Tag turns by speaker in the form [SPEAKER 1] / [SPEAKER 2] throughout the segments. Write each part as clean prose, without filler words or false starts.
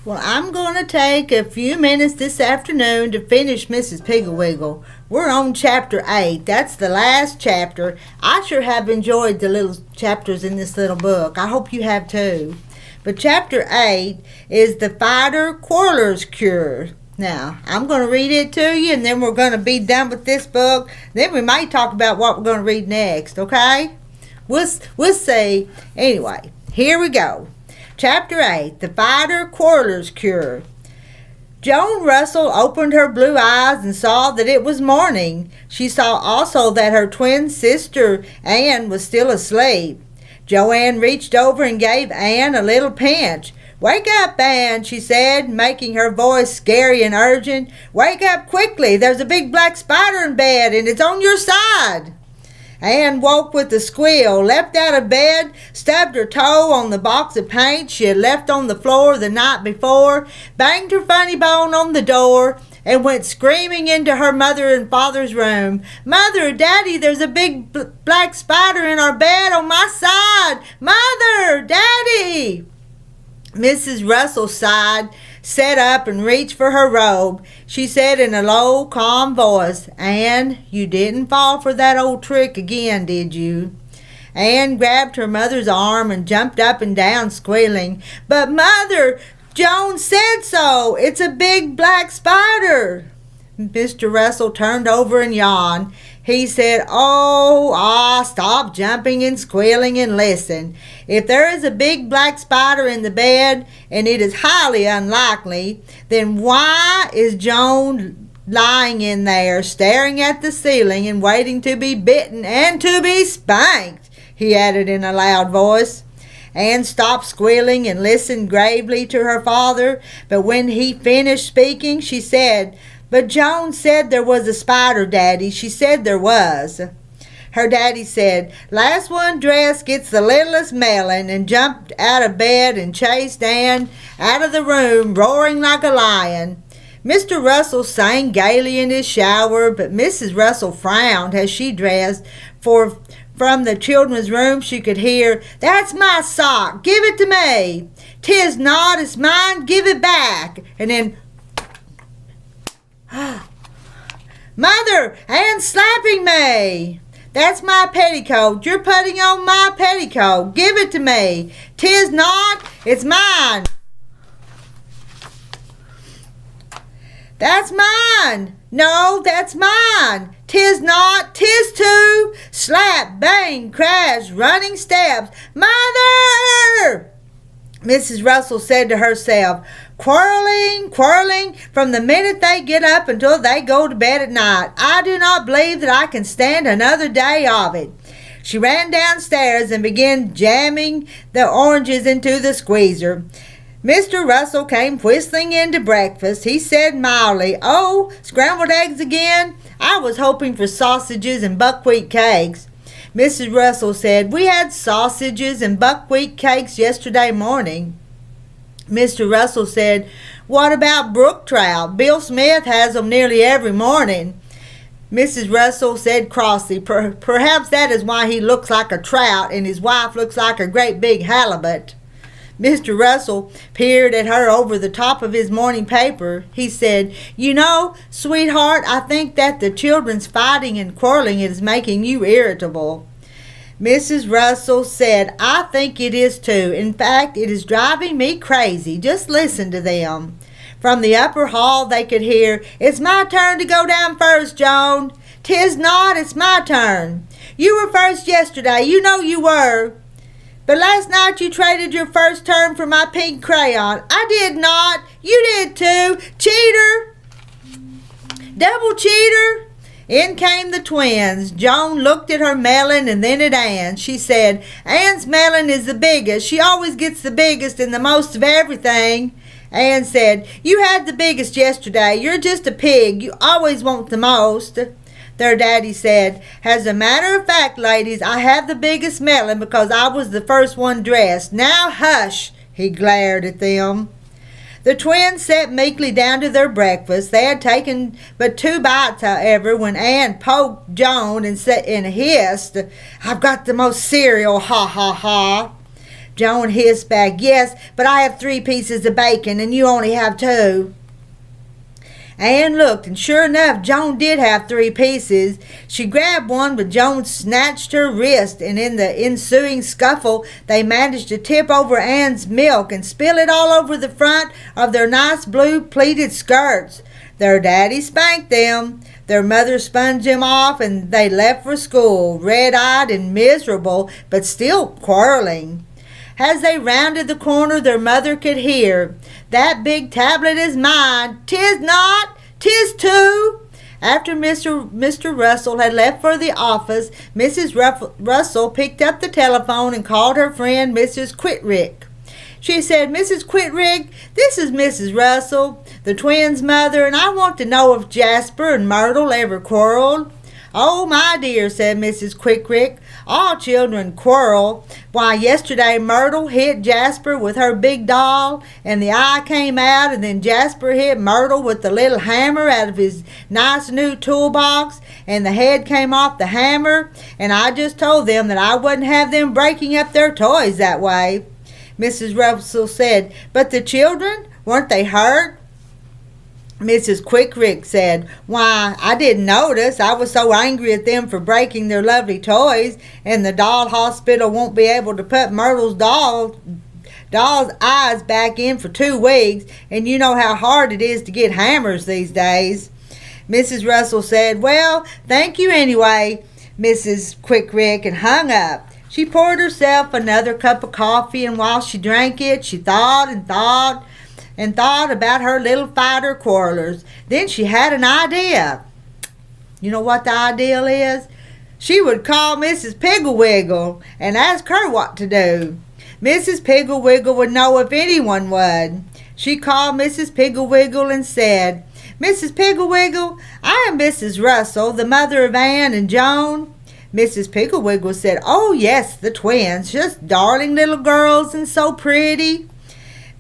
[SPEAKER 1] Well, I'm going to take a few minutes this afternoon to finish Mrs. Piggle-Wiggle. We're on chapter 8. That's the last chapter. I sure have enjoyed the little chapters in this little book. I hope you have too. But chapter 8 is the Fighter Quarrelers Cure. Now, I'm going to read it to you, and then we're going to be done with this book. Then we might talk about what we're going to read next, okay? We'll see. Anyway, here we go. Chapter 8, The Fighter Quarrelers Cure. Joan Russell opened her blue eyes and saw that it was morning. She saw also that her twin sister, Anne, was still asleep. Joanne reached over and gave Anne a little pinch. "Wake up, Anne," she said, making her voice scary and urgent. "Wake up quickly. There's a big black spider in bed, and it's on your side." Anne woke with a squeal, leapt out of bed, stubbed her toe on the box of paint she had left on the floor the night before, banged her funny bone on the door, and went screaming into her mother and father's room. "Mother, Daddy, there's a big black spider in our bed on my side! Mother! Daddy!" Mrs. Russell sighed, sat up, and reached for her robe. She said in a low, calm voice, "Anne, you didn't fall for that old trick again, did you?" Anne grabbed her mother's arm and jumped up and down, squealing. "But, Mother, Joan said so. It's a big black spider." Mr. Russell turned over and yawned. He said, Stop jumping and squealing and listen. If there is a big black spider in the bed, and it is highly unlikely, then why is Joan lying in there, staring at the ceiling and waiting to be bitten and to be spanked?" he added in a loud voice. Anne stopped squealing and listened gravely to her father, but when he finished speaking, she said, "But Joan said there was a spider, Daddy. She said there was." Her daddy said, "Last one dressed gets the littlest melon," and jumped out of bed and chased Anne out of the room, roaring like a lion. Mr. Russell sang gaily in his shower, but Mrs. Russell frowned as she dressed, for from the children's room she could hear, "That's my sock. Give it to me." "'Tis not. It's mine. Give it back." And then, "Mother, Anne's slapping me." "That's my petticoat. You're putting on my petticoat. Give it to me." "'Tis not. It's mine." "That's mine." "No, that's mine." "'Tis not. 'Tis too." Slap, bang, crash, running steps. "Mother!" Mrs. Russell said to herself, quarreling from the minute they get up until they go to bed at night. I do not believe that I can stand another day of it." She ran downstairs and began jamming the oranges into the squeezer. Mr. Russell came whistling in to breakfast. He said mildly, "Oh, scrambled eggs again? I was hoping for sausages and buckwheat cakes." Mrs. Russell said, "We had sausages and buckwheat cakes yesterday morning." Mr. Russell said, "What about brook trout? Bill Smith has them nearly every morning." Mrs. Russell said crossly, Perhaps that is why he looks like a trout and his wife looks like a great big halibut." Mr. Russell peered at her over the top of his morning paper. He said, "You know, sweetheart, I think that the children's fighting and quarreling is making you irritable." Mrs. Russell said, "I think it is too. In fact, it is driving me crazy. Just listen to them." From the upper hall they could hear, "It's my turn to go down first, Joan." "'Tis not. It's my turn." "You were first yesterday. You know you were." "But last night you traded your first turn for my pink crayon." "I did not." "You did too. Cheater." "Double cheater." In came the twins. Joan looked at her melon and then at Anne. She said, "Anne's melon is the biggest. She always gets the biggest and the most of everything." Anne said, "You had the biggest yesterday. You're just a pig. You always want the most." Their daddy said, "As a matter of fact, ladies, I have the biggest melon because I was the first one dressed. Now hush." He glared at them. The twins sat meekly down to their breakfast. They had taken but 2 bites, however, when Anne poked Joan and hissed, "I've got the most cereal, ha ha ha." Joan hissed back. "Yes, but I have 3 pieces of bacon and you only have 2. Anne looked, and sure enough, Joan did have 3 pieces. She grabbed one, but Joan snatched her wrist, and in the ensuing scuffle, they managed to tip over Anne's milk and spill it all over the front of their nice blue pleated skirts. Their daddy spanked them. Their mother sponged them off, and they left for school, red-eyed and miserable, but still quarreling. As they rounded the corner, their mother could hear, "That big tablet is mine. 'Tis not, 'tis too." After Mr. Russell had left for the office, Mrs. Russell picked up the telephone and called her friend Mrs. Quittrick. She said, "Mrs. Quittrick, this is Mrs. Russell, the twins' mother, and I want to know if Jasper and Myrtle ever quarreled." "Oh, my dear," said Mrs. Quittrick, "all children quarrel. Why, yesterday Myrtle hit Jasper with her big doll, and the eye came out, and then Jasper hit Myrtle with the little hammer out of his nice new toolbox, and the head came off the hammer, and I just told them that I wouldn't have them breaking up their toys that way." Mrs. Russell said, "But the children, weren't they hurt?" Mrs. Quittrick said, "Why, I didn't notice. I was so angry at them for breaking their lovely toys, and the doll hospital won't be able to put Myrtle's doll's eyes back in for 2 weeks, and you know how hard it is to get hammers these days." Mrs. Russell said, "Well, thank you anyway, Mrs. Quittrick," and hung up. She poured herself another cup of coffee, and while she drank it, she thought about her little fighter quarrelers. Then she had an idea. You know what the idea is? She would call Mrs. Piggle-Wiggle and ask her what to do. Mrs. Piggle-Wiggle would know if anyone would. She called Mrs. Piggle-Wiggle and said, "Mrs. Piggle-Wiggle, I am Mrs. Russell, the mother of Anne and Joan." Mrs. Piggle-Wiggle said, "Oh, yes, the twins, just darling little girls and so pretty."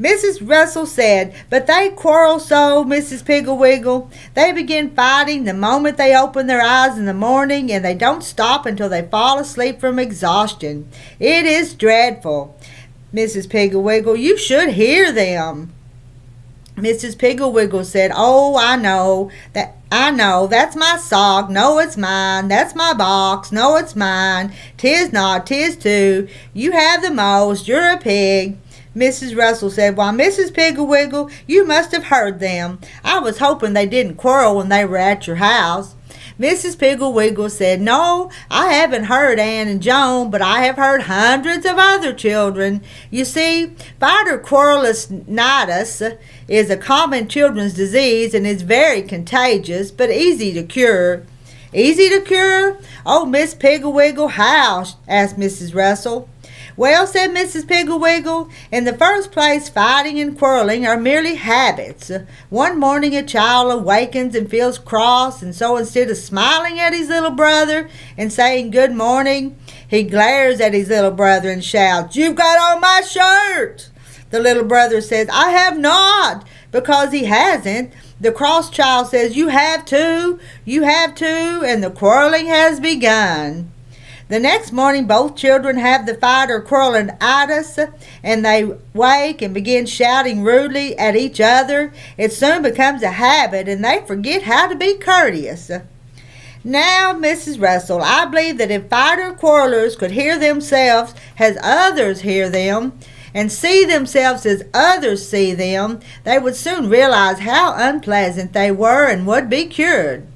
[SPEAKER 1] Mrs. Russell said, "But they quarrel so, Mrs. Piggle-Wiggle. They begin fighting the moment they open their eyes in the morning, and they don't stop until they fall asleep from exhaustion. It is dreadful. Mrs. Piggle-Wiggle, you should hear them." Mrs. Piggle-Wiggle said, "Oh, I know. That's my sock. No, it's mine. That's my box. No, it's mine. 'Tis not, 'tis too. You have the most. You're a pig." Mrs. Russell said, "Why, Mrs. Piggle-Wiggle, you must have heard them. I was hoping they didn't quarrel when they were at your house." Mrs. Piggle-Wiggle said, "No, I haven't heard Anne and Joan, but I have heard hundreds of other children. You see, Fighter Quarrelers Cure is a common children's disease and is very contagious, but easy to cure." "Easy to cure? Oh, Miss Piggle-Wiggle, how?" asked Mrs. Russell. "Well," said Mrs. Piggle-Wiggle, "in the first place, fighting and quarreling are merely habits. One morning a child awakens and feels cross, and so instead of smiling at his little brother and saying good morning, he glares at his little brother and shouts, 'You've got on my shirt!' The little brother says, 'I have not,' because he hasn't. The cross child says, 'You have to, and the quarreling has begun." The next morning, both children have the fighter quarrelitis, and they wake and begin shouting rudely at each other. It soon becomes a habit, and they forget how to be courteous. Now, Mrs. Russell, I believe that if fighter quarrelers could hear themselves as others hear them, and see themselves as others see them, they would soon realize how unpleasant they were and would be cured.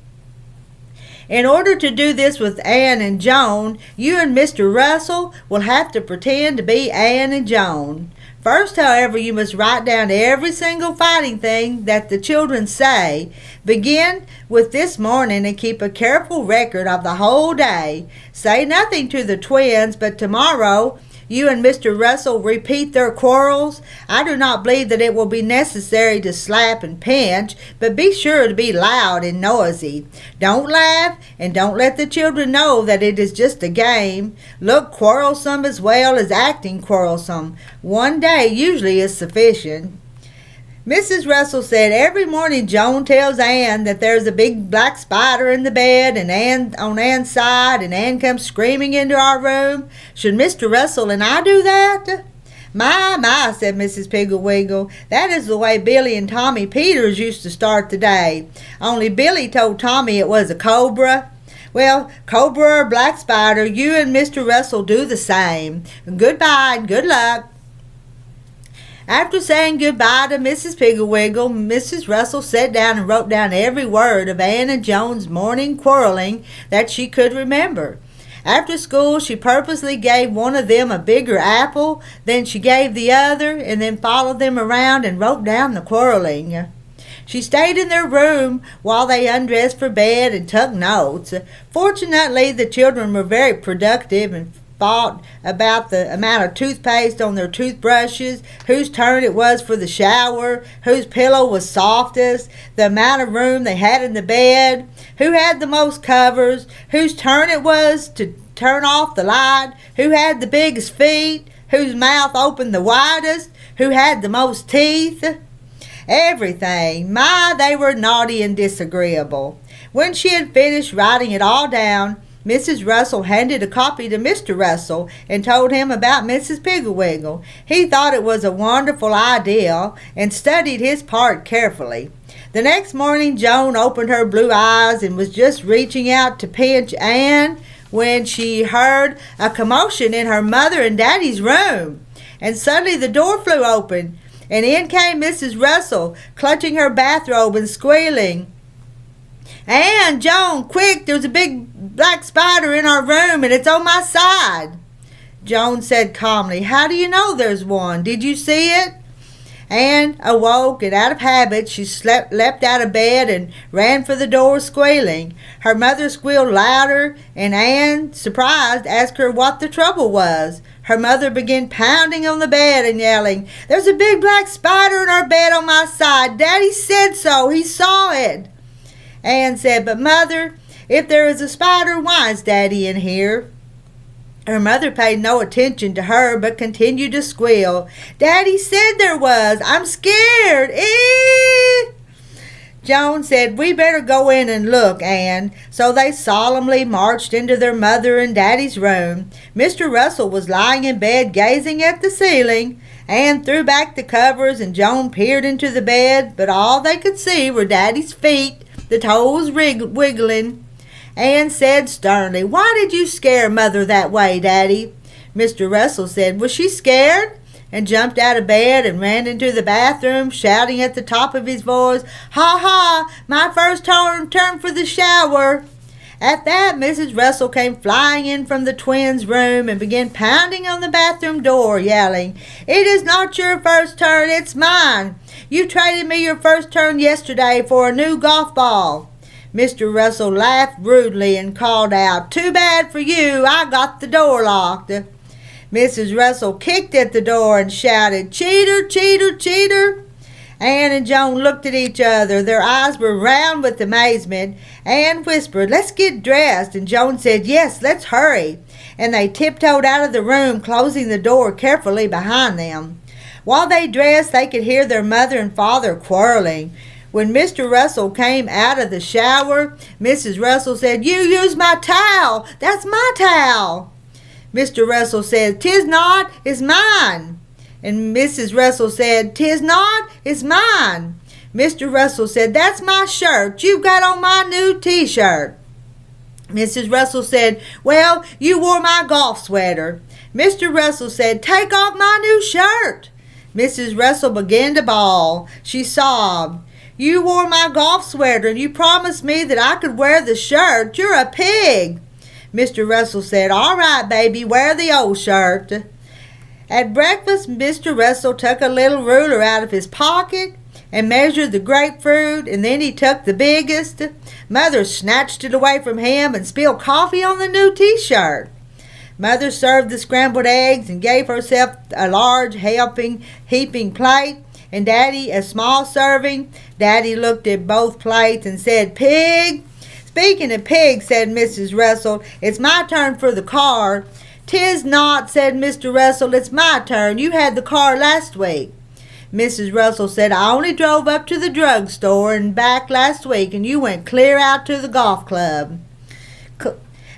[SPEAKER 1] In order to do this with Anne and Joan, you and Mr. Russell will have to pretend to be Anne and Joan. First, however, you must write down every single fighting thing that the children say. Begin with this morning and keep a careful record of the whole day. Say nothing to the twins, but tomorrow you and Mr. Russell repeat their quarrels. I do not believe that it will be necessary to slap and pinch, but be sure to be loud and noisy. Don't laugh, and don't let the children know that it is just a game. Look quarrelsome as well as acting quarrelsome. One day usually is sufficient. Mrs. Russell said, "Every morning Joan tells Anne that there's a big black spider in the bed and Anne on Anne's side, and Anne comes screaming into our room. Should Mr. Russell and I do that?" My, said Mrs. Piggle-Wiggle. That is the way Billy and Tommy Peters used to start the day. Only Billy told Tommy it was a cobra. Well, cobra or black spider, you and Mr. Russell do the same. Goodbye and good luck. After saying goodbye to Mrs. Piggle-Wiggle, Mrs. Russell sat down and wrote down every word of Anne and Joan's morning quarreling that she could remember. After school, she purposely gave one of them a bigger apple than she gave the other, and then followed them around and wrote down the quarreling. She stayed in their room while they undressed for bed and took notes. Fortunately, the children were very productive and fought about the amount of toothpaste on their toothbrushes, whose turn it was for the shower, whose pillow was softest, the amount of room they had in the bed, who had the most covers, whose turn it was to turn off the light, who had the biggest feet, whose mouth opened the widest, who had the most teeth. Everything. My, they were naughty and disagreeable. When she had finished writing it all down, Mrs. Russell handed a copy to Mr. Russell and told him about Mrs. Piggle-Wiggle. He thought it was a wonderful idea and studied his part carefully. The next morning, Joan opened her blue eyes and was just reaching out to pinch Anne when she heard a commotion in her mother and Daddy's room. And suddenly the door flew open, and in came Mrs. Russell, clutching her bathrobe and squealing, "Anne, Joan, quick, there's a big black spider in our room, and it's on my side." Joan said calmly, "How do you know there's one? Did you see it?" Anne awoke, and out of habit she leapt out of bed and ran for the door squealing. Her mother squealed louder, and Anne, surprised, asked her what the trouble was. Her mother began pounding on the bed and yelling, "There's a big black spider in our bed on my side. Daddy said so. He saw it." Anne said, "But Mother, if there is a spider, why is Daddy in here?" Her mother paid no attention to her, but continued to squeal, "Daddy said there was. I'm scared. Eh!" Joan said, "We better go in and look, Anne." So they solemnly marched into their mother and Daddy's room. Mr. Russell was lying in bed gazing at the ceiling. Anne threw back the covers and Joan peered into the bed, but all they could see were Daddy's feet, the toes wiggling. Anne said sternly, "Why did you scare Mother that way, Daddy?" Mr. Russell said, "Was she scared?" and jumped out of bed and ran into the bathroom, shouting at the top of his voice, "Ha ha, my first turn for the shower." At that, Mrs. Russell came flying in from the twins' room and began pounding on the bathroom door, yelling, "It is not your first turn, it's mine. You traded me your first turn yesterday for a new golf ball." Mr. Russell laughed rudely and called out, "Too bad for you, I got the door locked." Mrs. Russell kicked at the door and shouted, "Cheater, cheater, cheater." Anne and Joan looked at each other. Their eyes were round with amazement. Anne whispered, "Let's get dressed," and Joan said, "Yes, let's hurry." And they tiptoed out of the room, closing the door carefully behind them. While they dressed, they could hear their mother and father quarreling. When Mr. Russell came out of the shower, Mrs. Russell said, "You use my towel. That's my towel." Mr. Russell said, "'Tis not, it's mine." And Mrs. Russell said, "'Tis not, it's mine." Mr. Russell said, "That's my shirt. You've got on my new t-shirt." Mrs. Russell said, "Well, you wore my golf sweater." Mr. Russell said, "Take off my new shirt." Mrs. Russell began to bawl. She sobbed, "You wore my golf sweater and you promised me that I could wear the shirt. You're a pig." Mr. Russell said, "All right, baby, wear the old shirt." At breakfast, Mr. Russell took a little ruler out of his pocket and measured the grapefruit, and then he took the biggest. Mother snatched it away from him and spilled coffee on the new t-shirt. Mother served the scrambled eggs and gave herself a large heaping plate, and Daddy a small serving. Daddy looked at both plates and said, "Pig." "Speaking of pigs," said Mrs. Russell, "it's my turn for the car." "'Tis not," said Mr. Russell, "it's my turn. You had the car last week." Mrs. Russell said, "I only drove up to the drugstore and back last week, and you went clear out to the golf club."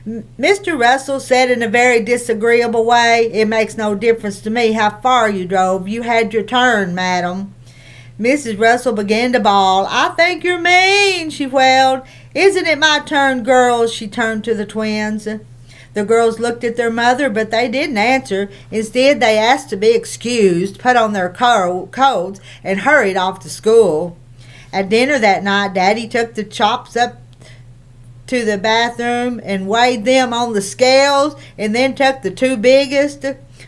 [SPEAKER 1] Mr. Russell said in a very disagreeable way, "It makes no difference to me how far you drove. You had your turn, madam." Mrs. Russell began to bawl. "I think you're mean," she wailed. "Isn't it my turn, girls?" She turned to the twins. The girls looked at their mother, but they didn't answer. Instead, they asked to be excused, put on their coats, and hurried off to school. At dinner that night, Daddy took the chops up to the bathroom and weighed them on the scales, and then took the two biggest.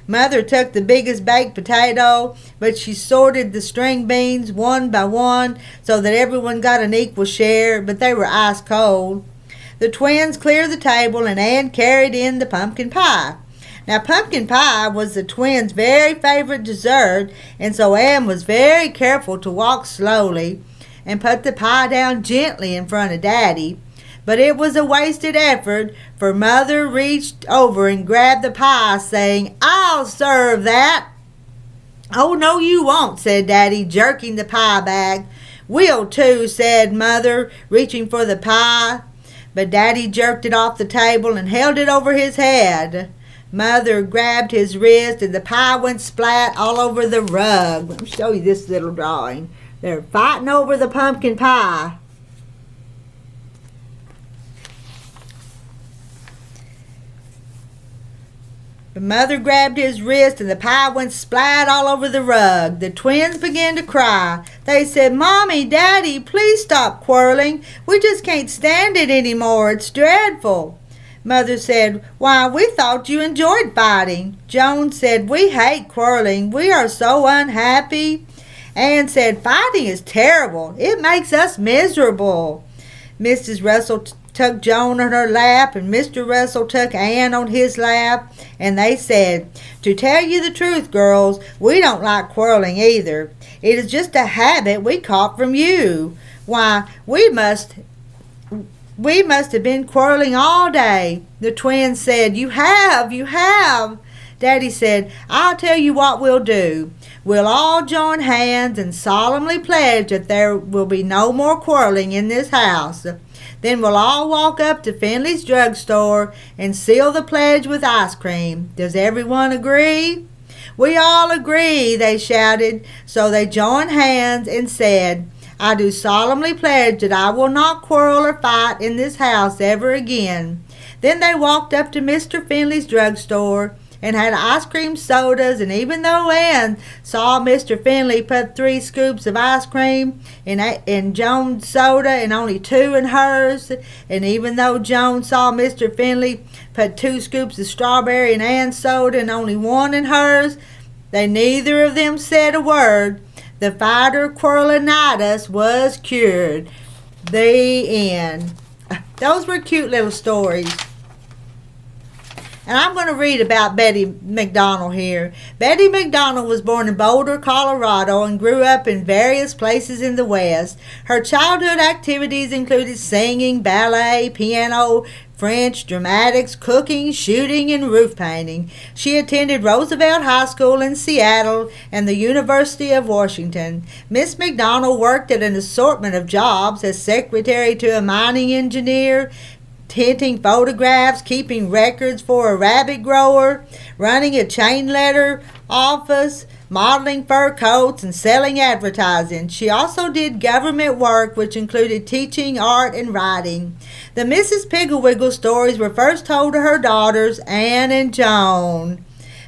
[SPEAKER 1] Mother took the biggest baked potato, but she sorted the string beans one by one so that everyone got an equal share, but they were ice cold. The twins cleared the table, and Ann carried in the pumpkin pie. Now, pumpkin pie was the twins' very favorite dessert, and so Ann was very careful to walk slowly and put the pie down gently in front of Daddy. But it was a wasted effort, for Mother reached over and grabbed the pie, saying, "I'll serve that." "Oh, no, you won't," said Daddy, jerking the pie back. "We'll too," said Mother, reaching for the pie. But Daddy jerked it off the table and held it over his head. Mother grabbed his wrist, and the pie went splat all over the rug. Let me show you this little drawing. They're fighting over the pumpkin pie. The mother grabbed his wrist, and the pie went splat all over the rug. The twins began to cry. They said, "Mommy, Daddy, please stop quarreling. We just can't stand it anymore. It's dreadful." Mother said, "Why, we thought you enjoyed fighting." Joan said, "We hate quarreling. We are so unhappy." Ann said, "Fighting is terrible. It makes us miserable." Mrs. Russell took Joan on her lap, and Mr. Russell took Ann on his lap, and they said, "To tell you the truth, girls, we don't like quarreling either. It is just a habit we caught from you. Why, we must have been quarreling all day." The twins said, "You have. Daddy said, "I'll tell you what we'll do. We'll all join hands and solemnly pledge that there will be no more quarreling in this house. Then we'll all walk up to Finley's drugstore and seal the pledge with ice cream. Does everyone agree?" "We all agree," they shouted. So they joined hands and said, "I do solemnly pledge that I will not quarrel or fight in this house ever again." Then they walked up to Mr. Finley's drugstore and had ice cream sodas, and even though Ann saw Mr. Finley put 3 scoops of ice cream in Joan's soda and only 2 in hers, and even though Joan saw Mr. Finley put 2 scoops of strawberry in Ann's soda and only 1 in hers, they neither of them said a word. The Fighter Quarrelers was cured. The end. Those were cute little stories. And I'm going to read about Betty MacDonald here. Betty MacDonald was born in Boulder, Colorado, and grew up in various places in the West. Her childhood activities included singing, ballet, piano, French, dramatics, cooking, shooting, and roof painting. She attended Roosevelt High School in Seattle and the University of Washington. Miss MacDonald worked at an assortment of jobs as secretary to a mining engineer, tinting photographs, keeping records for a rabbit grower, running a chain letter office, modeling fur coats, and selling advertising. She also did government work, which included teaching art and writing. The Mrs. Piggle-Wiggle stories were first told to her daughters, Ann and Joan.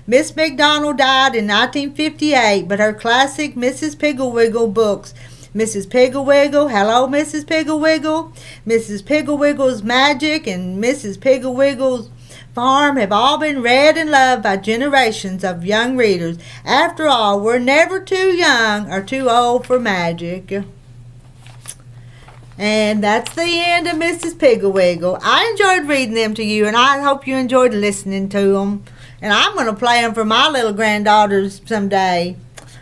[SPEAKER 1] Miss MacDonald died in 1958, but her classic Mrs. Piggle-Wiggle books, Mrs. Piggle-Wiggle, Hello Mrs. Piggle-Wiggle, Mrs. Piggle-Wiggle's Magic, and Mrs. Piggle-Wiggle's Farm have all been read and loved by generations of young readers. After all, we're never too young or too old for magic. And that's the end of Mrs. Piggle-Wiggle. I enjoyed reading them to you, and I hope you enjoyed listening to them. And I'm going to play them for my little granddaughters someday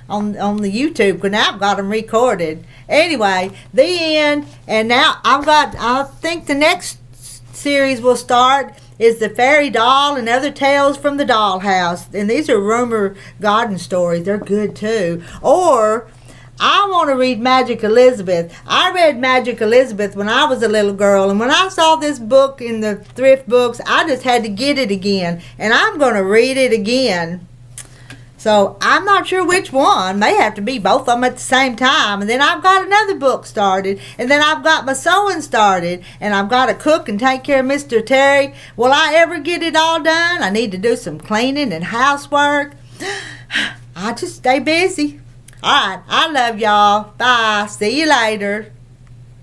[SPEAKER 1] on the YouTube, because now I've got them recorded. Anyway, the end. And now I think the next series will start is The Fairy Doll and Other Tales from the Dollhouse. And these are rumor garden stories. They're good too. Or I want to read Magic Elizabeth. I read Magic Elizabeth when I was a little girl, and when I saw this book in the thrift books, I just had to get it again, and I'm going to read it again. So I'm not sure which one. May have to be both of them at the same time. And then I've got another book started, and then I've got my sewing started, and I've got to cook and take care of Mr. Terry. Will I ever get it all done? I need to do some cleaning and housework. I just stay busy. All right, I love y'all. Bye. See you later.